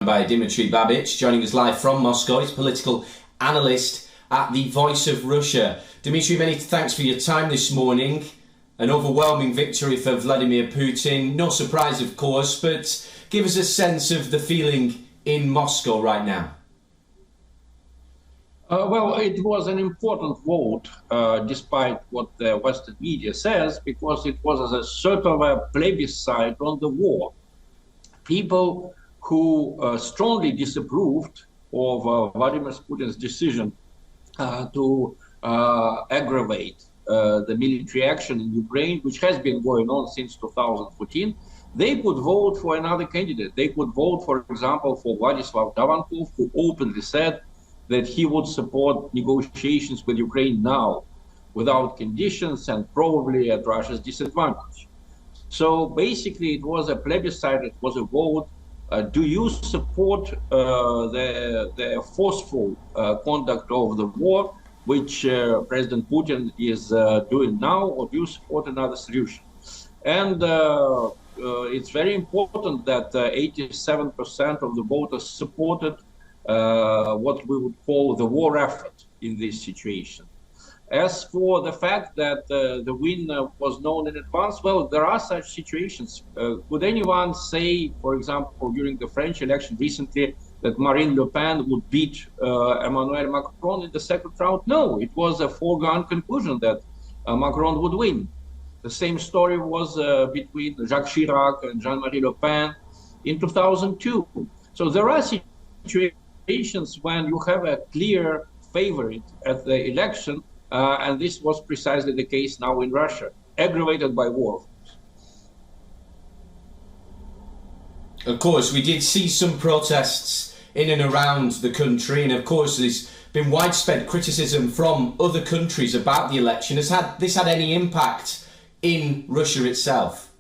By Dmitry Babich, joining us live from Moscow. He's political analyst at the Voice of Russia. Dmitry, many thanks for your time this morning. An overwhelming victory for Vladimir Putin. No surprise, of course, but give us a sense of the feeling in Moscow right now. Well, it was an important vote, despite what the Western media says, because it was a sort of a plebiscite on the war. People who strongly disapproved of Vladimir Putin's decision to aggravate the military action in Ukraine, which has been going on since 2014, they could vote for another candidate. They could vote, for example, for Vladislav Tavankov, who openly said that he would support negotiations with Ukraine now, without conditions and probably at Russia's disadvantage. So basically, it was a plebiscite, it was a vote. Do you support the forceful conduct of the war, which President Putin is doing now, or do you support another solution? And it's very important that 87% of the voters supported what we would call the war effort in this situation. As for the fact that the win was known in advance, well, there are such situations. Would anyone say, for example, during the French election recently, that Marine Le Pen would beat Emmanuel Macron in the second round? No, it was a foregone conclusion that Macron would win. The same story was between Jacques Chirac and Jean-Marie Le Pen in 2002. So there are situations when you have a clear favorite at the election, and this was precisely the case now in Russia, aggravated by war. Of course, we did see some protests in and around the country, and of course there's been widespread criticism from other countries about the election. Has this had any impact in Russia itself?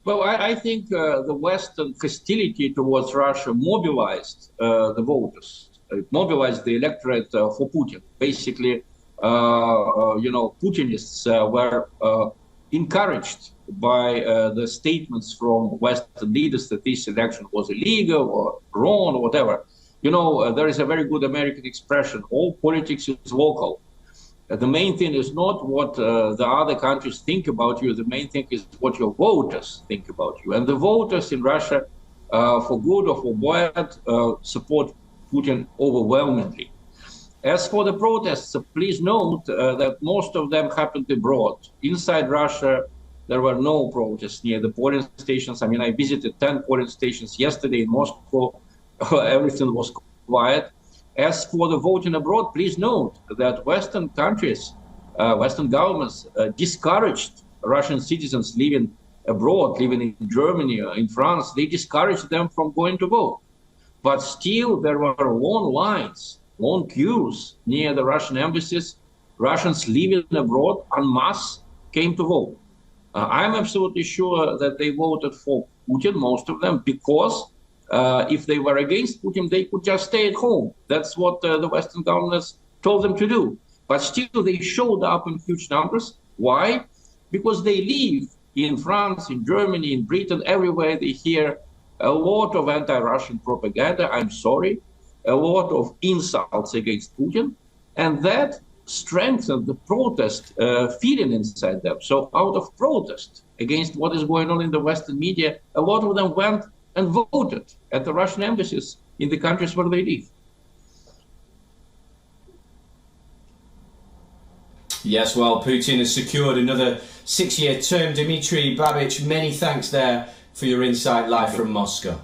Well, I think the Western hostility towards Russia mobilized the voters. It mobilized the electorate for Putin. Basically, Putinists were encouraged by the statements from Western leaders that this election was illegal or wrong or whatever. There is a very good American expression: all politics is local. The main thing is not what the other countries think about you. The main thing is what your voters think about you. And the voters in Russia, for good or for bad, support Putin overwhelmingly. As for the protests, please note that most of them happened abroad. Inside Russia, there were no protests near the polling stations. I mean, I visited 10 polling stations yesterday in Moscow. Everything was quiet. As for the voting abroad, please note that Western countries, Western governments discouraged Russian citizens living abroad, living in Germany or in France. They discouraged them from going to vote. But still, there were long lines, long queues near the Russian embassies. Russians living abroad en masse came to vote. I'm absolutely sure that they voted for Putin, most of them, because if they were against Putin, they could just stay at home. That's what the Western governments told them to do. But still, they showed up in huge numbers. Why? Because they live in France, in Germany, in Britain, everywhere they hear a lot of anti-Russian propaganda, I'm sorry, a lot of insults against Putin, and that strengthened the protest feeling inside them. So out of protest against what is going on in the Western media, a lot of them went and voted at the Russian embassies in the countries where they live. Yes, well, Putin has secured another 6-year term. Dmitry Babich, many thanks there for your insight live from Moscow.